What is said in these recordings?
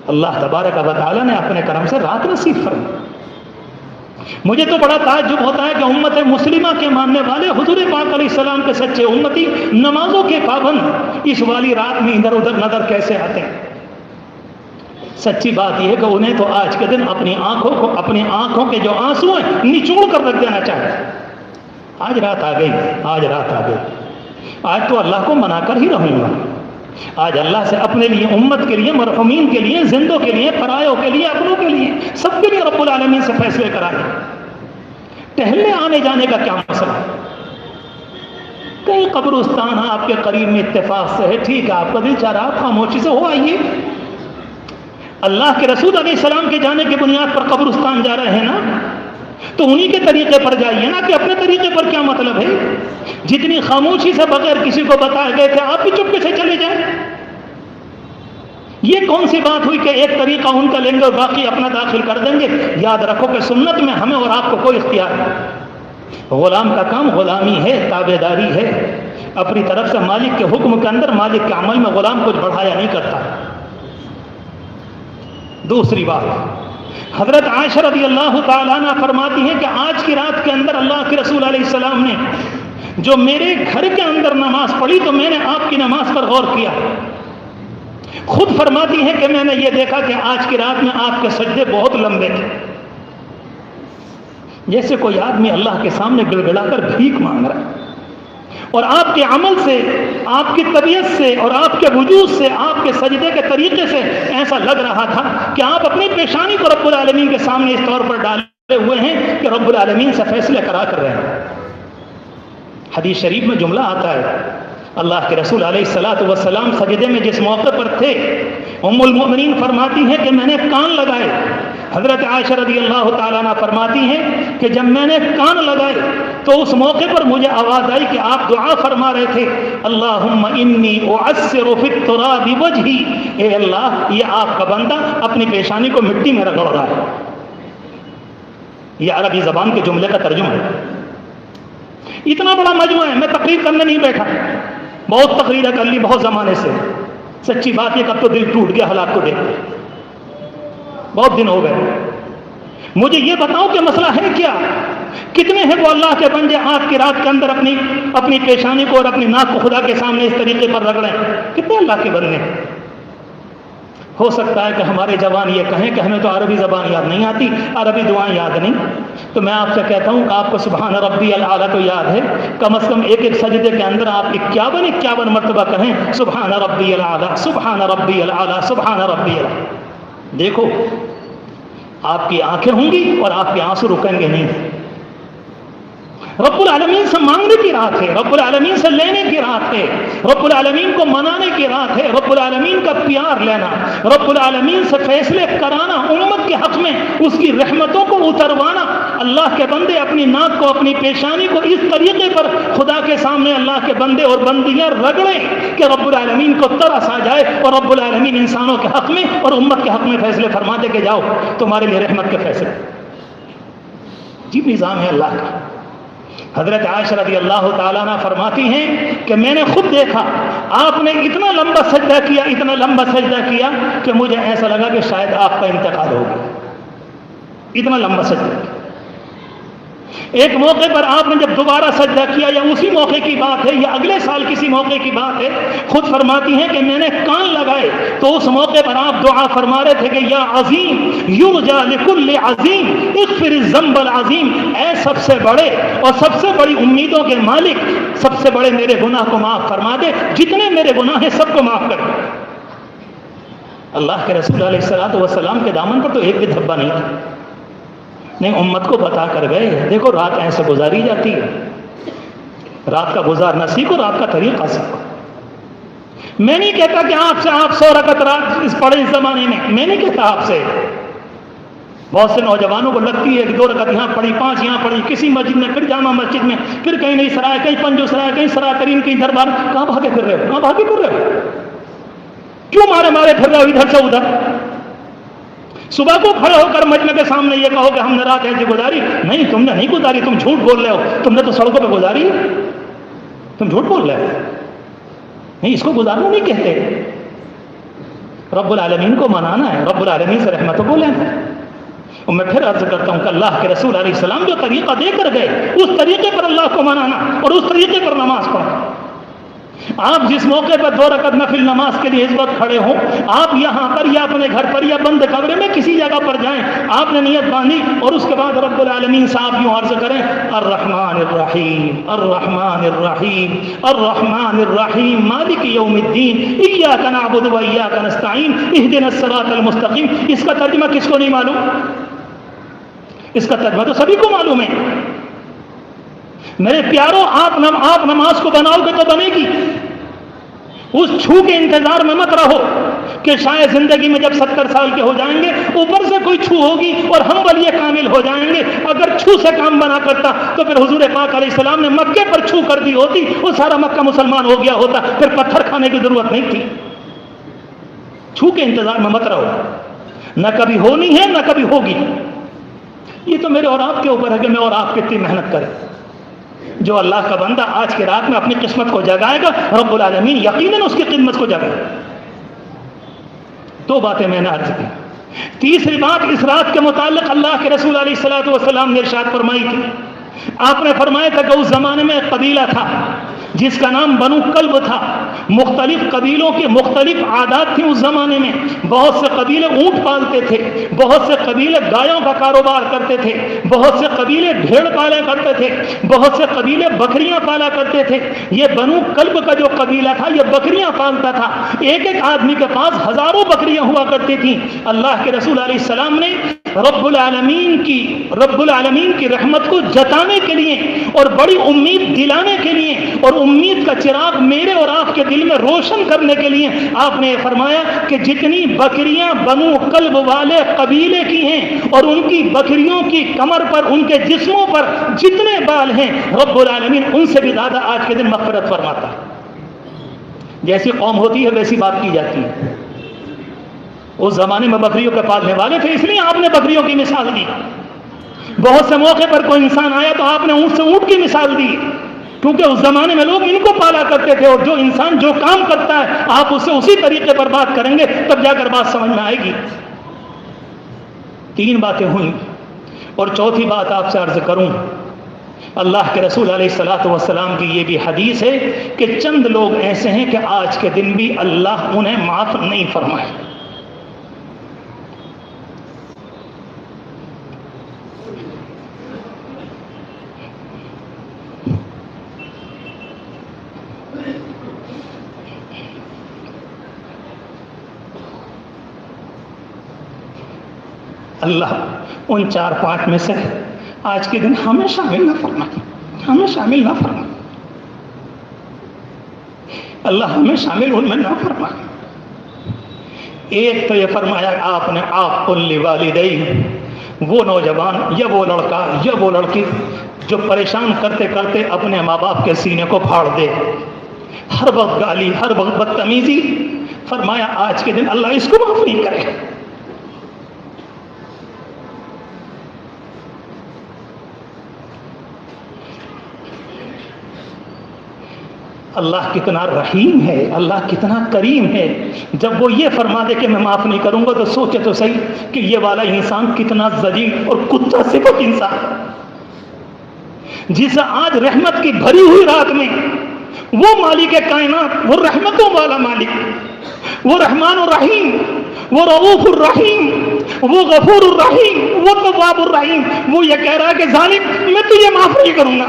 اللہ تبارک و تعالیٰ نے اپنے کرم سے رات نصیب فرمائی۔ مجھے تو بڑا تعجب ہوتا ہے کہ امت مسلمہ کے ماننے والے حضور پاک علیہ السلام کے سچے امتی، نمازوں کے پابند، اس والی رات میں ادھر ادھر نظر کیسے آتے ہیں؟ سچی بات یہ ہے کہ انہیں تو آج کے دن اپنی آنکھوں کے جو آنسو ہیں نچوڑ کر رکھ دینا چاہیے۔ آج رات آ گئی، آج رات آ گئی، آج تو اللہ کو منا کر ہی رہوں گا۔ آج اللہ سے اپنے لیے، امت کے لیے، مرحومین کے لیے، زندوں کے لیے، پرایوں کے لیے، اپنوں کے لیے، سب کے لیے رب العالمین سے فیصلے کرائیں۔ ٹہلنے آنے جانے کا کیا مسئلہ ہے؟ کہیں قبرستان آپ کے قریب میں اتفاق سے ہے، ٹھیک ہے، آپ کا دل چاہ رہا، خاموشی سے ہو آئیے۔ اللہ کے رسول علیہ السلام کے جانے کی بنیاد پر قبرستان جا رہے ہیں نا، تو انہی کے طریقے پر جائیے نا، کہ اپنے طریقے پر کیا مطلب ہے؟ جتنی خاموشی سے بغیر کسی کو بتائے گئے تھے، آپ بھی چپکے سے چلے جائیں۔ یہ کون سی بات ہوئی کہ ایک طریقہ ان کا لیں گے اور باقی اپنا داخل کر دیں گے؟ یاد رکھو کہ سنت میں ہمیں اور آپ کو کوئی اختیار نہیں۔ غلام کا کام غلامی ہے، تابعداری ہے، اپنی طرف سے مالک کے حکم کے اندر، مالک کے عمل میں غلام کچھ بڑھایا نہیں کرتا۔ دوسری بات، حضرت عائشہ رضی اللہ تعالیٰ عنہ فرماتی ہیں کہ آج کی رات کے اندر اللہ کے رسول علیہ السلام نے جو میرے گھر کے اندر نماز پڑھی تو میں نے آپ کی نماز پر غور کیا۔ خود فرماتی ہیں کہ میں نے یہ دیکھا کہ آج کی رات میں آپ کے سجدے بہت لمبے تھے، جیسے کوئی آدمی اللہ کے سامنے گڑ گڑا کر بھیک مانگ رہا ہے، اور آپ کے عمل سے، آپ کی طبیعت سے اور آپ کے وجود سے، آپ کے سجدے کے طریقے سے ایسا لگ رہا تھا کہ آپ اپنی پیشانی کو رب العالمین کے سامنے اس طور پر ڈالے ہوئے ہیں کہ رب العالمین سے فیصلے کرا کر رہے ہیں۔ حدیث شریف میں جملہ آتا ہے، اللہ کے رسول علیہ السلام سجدے میں جس موقع پر تھے، ام المؤمنین فرماتی ہیں کہ میں نے کان لگائے۔ حضرت عائشہ رضی اللہ تعالیٰ عنہ فرماتی ہیں کہ جب میں نے کان لگائے تو اس موقع پر مجھے آواز آئی کہ آپ دعا فرما رہے تھے، اللہم انی اعصر فی التراب وجہی، اے اللہ یہ آپ کا بندہ اپنی پیشانی کو مٹی میں رگڑ رہا ہے۔ یہ عربی زبان کے جملے کا ترجمہ ہے۔ اتنا بڑا مجموعہ ہے، میں تقریر کرنے نہیں بیٹھا، بہت تقریریں کر لی بہت زمانے سے، سچی بات یہ کب تو دل ٹوٹ گیا حالات کو دیکھ کے، بہت دن ہو گئے۔ مجھے یہ بتاؤ کہ مسئلہ ہے کیا؟ کتنے ہیں وہ اللہ کے بندے آج کی رات کے اندر اپنی پیشانی کو اور اپنی ناک کو خدا کے سامنے اس طریقے پر رگڑیں؟ کتنے اللہ کے بندے ہیں؟ ہو سکتا ہے کہ ہمارے جوان یہ کہیں کہ ہمیں تو عربی زبان یاد نہیں آتی، عربی دعائیں یاد نہیں، تو میں آپ سے کہتا ہوں کہ آپ کو سبحان ربی الاعلیٰ تو یاد ہے، کم از کم ایک سجدے کے اندر آپ 51 مرتبہ کہیں سبحان ربی الاعلیٰ، سبحان ربی الاعلیٰ، سبحان ربی الاعلیٰ۔ دیکھو آپ کی آنکھیں ہوں گی اور آپ کے آنسو رکیں گے نہیں۔ رب العالمین سے مانگنے کی رات ہے، رب العالمین سے لینے کی رات ہے، رب العالمین کو منانے کی رات ہے، رب العالمین کا پیار لینا، رب العالمین سے فیصلے کرانا، امت کے حق میں اس کی رحمتوں کو اتروانا۔ اللہ کے بندے اپنی ناک کو، اپنی پیشانی کو اس طریقے پر خدا کے سامنے اللہ کے بندے اور بندیاں رگڑیں کہ رب العالمین کو ترس آ جائے، اور رب العالمین انسانوں کے حق میں اور امت کے حق میں فیصلے فرما دے کہ جاؤ تمہارے لیے رحمت کے فیصلے۔ جی نظام ہے اللہ کا۔ حضرت عائشہ رضی اللہ تعالیٰ عنہ فرماتی ہیں کہ میں نے خود دیکھا آپ نے اتنا لمبا سجدہ کیا، اتنا لمبا سجدہ کیا کہ مجھے ایسا لگا کہ شاید آپ کا انتقال ہو گیا، اتنا لمبا سجدہ کیا۔ ایک موقع پر آپ نے جب دوبارہ سجدہ کیا، یا اسی موقع کی بات ہے یا اگلے سال کسی موقع کی بات ہے، خود فرماتی ہیں کہ میں نے کان لگائے تو اس موقع پر آپ دعا فرما رہے تھے کہ یا عظیم یرجا لکل عظیم اغفر الذنب العظیم، اے سب سے بڑے اور سب سے بڑی امیدوں کے مالک، سب سے بڑے میرے گناہ کو معاف فرما دے، جتنے میرے گناہ ہیں سب کو معاف کر دے۔ اللہ کے رسول علیہ السلام کے دامن پر تو ایک بھی دھبا نہیں تھا، نہیں امت کو بتا کر گئے دیکھو رات ایسے گزاری جاتی ہے، رات کا گزارنا سیکھو، رات کا طریقہ سیکھو۔ میں نہیں کہتا کہ آپ سے آپ 100 رکعت رات اس پڑھے اس زمانے میں نہیں کہتا آپ سے، بہت سے نوجوانوں کو لگتی ہے کہ 2 رکعت یہاں پڑھی، 5 یہاں پڑھی، کسی مسجد میں، پھر جامع مسجد میں، پھر کہیں نہیں سرائے، کہیں پنجو سرائے، کہیں سرا کریم، کہیں دربار، کہاں بھاگے پھر رہے ہو، کہاں بھاگے پھر رہے ہو، کیوں مارے پھر رہے ہو ادھر سے ادھر؟ صبح کو کھڑے ہو کر مجمع کے سامنے یہ کہو کہ ہم نے رات ایسی گزاری، نہیں تم نے نہیں گزاری، تم جھوٹ بول رہے ہو، تم نے تو سڑکوں پہ گزاری ہے، تم جھوٹ بول رہے ہو، نہیں اس کو گزارنا نہیں کہتے۔ رب العالمین کو منانا ہے، رب العالمین سے رحمتوں کو لینا ہے۔ اور میں پھر عرض کرتا ہوں کہ اللہ کے رسول علیہ السلام جو طریقہ دے کر گئے اس طریقے پر اللہ کو منانا اور اس طریقے پر نماز پڑھنا۔ آپ جس موقع پر 2 رکعت نفل نماز کے لیے اس وقت کھڑے ہوں، آپ یہاں پر یا اپنے گھر پر یا بند کمرے میں کسی جگہ پر جائیں، آپ نے نیت باندھی اور اس کے بعد رب العالمین سے آپ یوں عرض کریں الرحمن الرحیم الرحمن الرحیم الرحمن الرحیم مالک یوم الدین ایاک نعبد و ایاک نستعین اہدنا الصراط المستقیم۔ اس کا ترجمہ کس کو نہیں معلوم؟ اس کا ترجمہ تو سبھی کو معلوم ہے۔ میرے پیاروں، آپ نماز کو بناؤ گے تو بنے گی۔ اس چھو کے انتظار میں مت رہو کہ شاید زندگی میں جب 70 سال کے ہو جائیں گے اوپر سے کوئی چھو ہوگی اور ہم ولی کامل ہو جائیں گے۔ اگر چھو سے کام بنا کرتا تو پھر حضور پاک علیہ السلام نے مکے پر چھو کر دی ہوتی، وہ سارا مکہ مسلمان ہو گیا ہوتا، پھر پتھر کھانے کی ضرورت نہیں تھی۔ چھو کے انتظار میں مت رہو، نہ کبھی ہونی ہے نہ کبھی ہوگی۔ یہ تو میرے اور آپ کے اوپر ہے کہ میں اور آپ کتنی محنت کریں۔ جو اللہ کا بندہ آج کی رات میں اپنی قسمت کو جگائے گا، رب العالمین یقیناً اس کی قسمت کو جگائے گا۔ 2 باتیں میں نے عرض کی۔ تیسری بات اس رات کے متعلق اللہ کے رسول علیہ الصلوۃ والسلام نے ارشاد فرمائی تھی۔ آپ نے فرمایا تھا کہ اس زمانے میں ایک قبیلہ تھا جس کا نام بنو کلب تھا۔ مختلف قبیلوں کے مختلف عادات تھیں اس زمانے میں۔ بہت سے قبیلے اونٹ پالتے تھے، بہت سے قبیلے گایوں کا کاروبار کرتے تھے، بہت سے قبیلے بھیڑ پالا کرتے تھے، بہت سے قبیلے بکریاں پالا کرتے تھے۔ یہ بنو کلب کا جو قبیلہ تھا یہ بکریاں پالتا تھا۔ ایک ایک آدمی کے پاس ہزاروں بکریاں ہوا کرتی تھیں۔ اللہ کے رسول علیہ السلام نے رب العالمین کی رحمت کو جتانے کے لیے اور بڑی امید دلانے کے لیے اور امید کا چراغ میرے اور آپ کے دل میں روشن کرنے کے لیے آپ نے فرمایا کہ جتنی بکریاں بنو کلب والے قبیلے کی ہیں اور ان کی بکریوں کی کمر پر، ان کے جسموں پر جتنے بال ہیں، رب العالمین ان سے بھی زیادہ آج کے دن مغفرت فرماتا ہے۔ جیسی قوم ہوتی ہے ویسی بات کی جاتی ہے۔ اس زمانے میں بکریوں کے پالنے والے تھے، اس لیے آپ نے بکریوں کی مثال دی۔ بہت سے موقع پر کوئی انسان آیا تو آپ نے اونٹ سے اونٹ کی مثال دی، کیونکہ اس زمانے میں لوگ ان کو پالا کرتے تھے، اور جو انسان جو کام کرتا ہے آپ اسے اسی طریقے پر بات کریں گے تب جا کر بات سمجھ میں آئے گی۔ 3 باتیں ہوئیں، اور چوتھی بات آپ سے عرض کروں، اللہ کے رسول علیہ الصلوۃ والسلام کی یہ بھی حدیث ہے کہ چند لوگ ایسے ہیں کہ آج کے دن بھی اللہ انہیں معاف نہیں فرمائے۔ اللہ ان 4-5 میں سے آج کے دن ہمیں شامل نہ فرمائے، ہمیں شامل نہ فرمائے، اللہ ہمیں شامل ان میں نہ فرمائے۔ ایک تو یہ فرمایا آپ نے آپ والدین، وہ نوجوان یا وہ لڑکا یا وہ لڑکی جو پریشان کرتے کرتے اپنے ماں باپ کے سینے کو پھاڑ دے، ہر وقت گالی، ہر وقت بدتمیزی، فرمایا آج کے دن اللہ اس کو معاف نہیں کرے۔ اللہ کتنا رحیم ہے، اللہ کتنا کریم ہے، جب وہ یہ فرما دے کہ میں معاف نہیں کروں گا تو سوچے تو صحیح کہ یہ والا انسان کتنا ذلیل اور کتا صفت انسان، جسے آج رحمت کی بھری ہوئی رات میں وہ مالک کائنات، وہ رحمتوں والا مالک، وہ رحمان الرحیم، وہ رؤوف الرحیم، وہ غفور الرحیم، وہ تواب الرحیم، وہ یہ کہہ رہا ہے کہ ظالم میں تجھے معاف نہیں کروں گا۔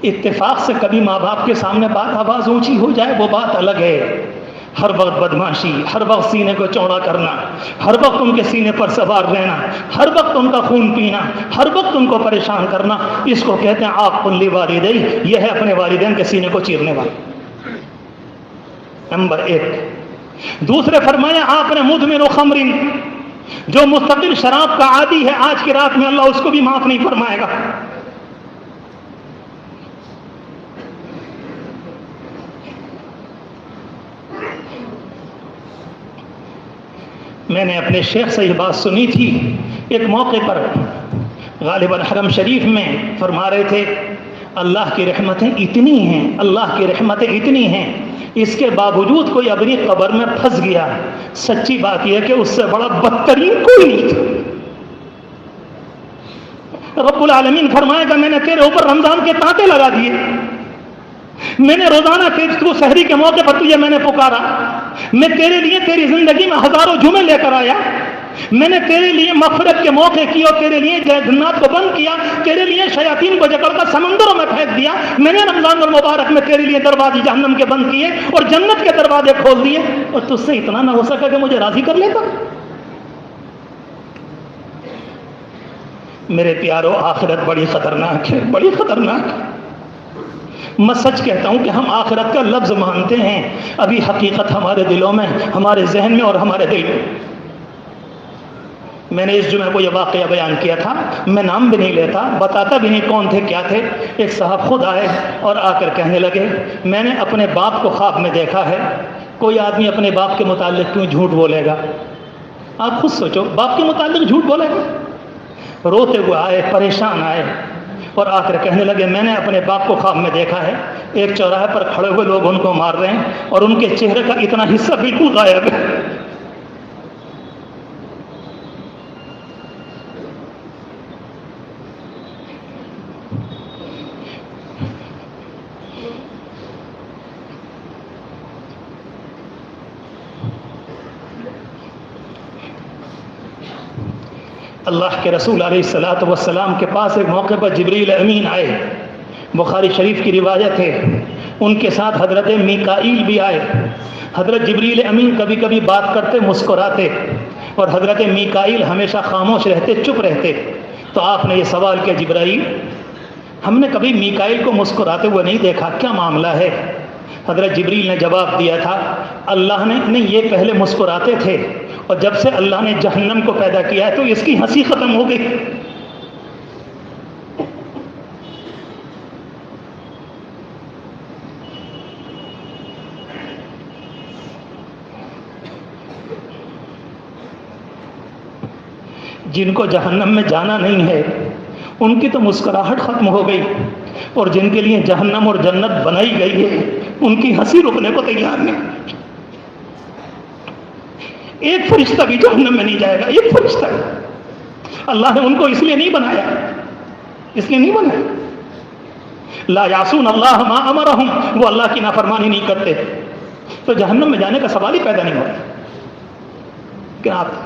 اتفاق سے کبھی ماں باپ کے سامنے بات آواز اونچی ہو جائے وہ بات الگ ہے، ہر وقت بدماشی، ہر وقت سینے کو چوڑا کرنا، ہر وقت ان کے سینے پر سوار رہنا، ہر وقت ان کا خون پینا، ہر وقت ان کو پریشان کرنا، اس کو کہتے ہیں آپ کل والدین، یہ ہے اپنے والدین کے سینے کو چیرنے والا، نمبر 1۔ دوسرے فرمایا آپ نے مدمن خمر، جو مستقل شراب کا عادی ہے آج کی رات میں اللہ اس کو بھی معاف نہیں فرمائے گا۔ میں نے اپنے شیخ سے یہ بات سنی تھی، ایک موقع پر غالباً حرم شریف میں فرما رہے تھے اللہ کی رحمتیں اتنی ہیں، اللہ کی رحمتیں اتنی ہیں، اس کے باوجود کوئی اپنی قبر میں پھنس گیا، سچی بات یہ ہے کہ اس سے بڑا بدترین کوئی نہیں تھا۔ رب العالمین فرمائے گا میں نے تیرے اوپر رمضان کے تانتے لگا دیے، میں نے روزانہ تو سحری کے موقع پر تجھے میں نے پکارا، میں تیرے لیے تیری زندگی میں ہزاروں جمعے لے کر آیا، میں نے تیرے لیے مغفرت کے موقع کیے اور تیرے لیے جنات کو بند کیا، تیرے لیے شیاطین کو جکڑ کر سمندروں میں پھینک دیا، میں نے رمضان المبارک میں تیرے لیے دروازے جہنم کے بند کیے اور جنت کے دروازے کھول دیے، اور تجھ سے اتنا نہ ہو سکا کہ مجھے راضی کر لیتا؟ میرے پیارو، آخرت بڑی خطرناک ہے، بڑی خطرناک ہے۔ میں سچ کہتا ہوں کہ ہم آخرت کا لفظ مانتے ہیں، ابھی حقیقت ہمارے دلوں میں، ہمارے ذہن میں اور ہمارے دل میں۔ میں نے اس جمعے کو یہ واقعہ بیان کیا تھا، میں نام بھی نہیں لیتا، بتاتا بھی نہیں کون تھے کیا تھے۔ ایک صاحب خود آئے اور آ کر کہنے لگے میں نے اپنے باپ کو خواب میں دیکھا ہے۔ کوئی آدمی اپنے باپ کے متعلق کیوں جھوٹ بولے گا؟ آپ خود سوچو، باپ کے متعلق جھوٹ بولے گا؟ روتے ہوئے آئے، پریشان آئے اور آ کر کہنے لگے میں نے اپنے باپ کو خواب میں دیکھا ہے، ایک چوراہے پر کھڑے ہوئے لوگ ان کو مار رہے ہیں اور ان کے چہرے کا اتنا حصہ بالکل غائب ہے۔ اللہ کے رسول علیہ الصلوۃ والسلام کے پاس ایک موقع پر جبریل امین آئے، بخاری شریف کی روایت ہے، ان کے ساتھ حضرت میکائیل بھی آئے۔ حضرت جبریل امین کبھی کبھی بات کرتے مسکراتے اور حضرت میکائیل ہمیشہ خاموش رہتے، چپ رہتے۔ تو آپ نے یہ سوال کیا جبرائیل ہم نے کبھی میکائیل کو مسکراتے ہوئے نہیں دیکھا، کیا معاملہ ہے؟ حضرت جبریل نے جواب دیا تھا اللہ نے نہیں، یہ پہلے مسکراتے تھے اور جب سے اللہ نے جہنم کو پیدا کیا ہے تو اس کی ہنسی ختم ہو گئی۔ جن کو جہنم میں جانا نہیں ہے ان کی تو مسکراہٹ ختم ہو گئی، اور جن کے لیے جہنم اور جنت بنائی گئی ہے ان کی ہنسی رکنے کو تیار نہیں۔ ایک فرشتہ بھی جہنم میں نہیں جائے گا، ایک فرشتہ۔ اللہ نے ان کو اس لیے نہیں بنایا، اس لیے نہیں بنایا۔ لا یعصون اللہ ما امرہم، وہ اللہ کی نافرمانی نہیں کرتے، تو جہنم میں جانے کا سوال ہی پیدا نہیں ہوتا۔ کہ آپ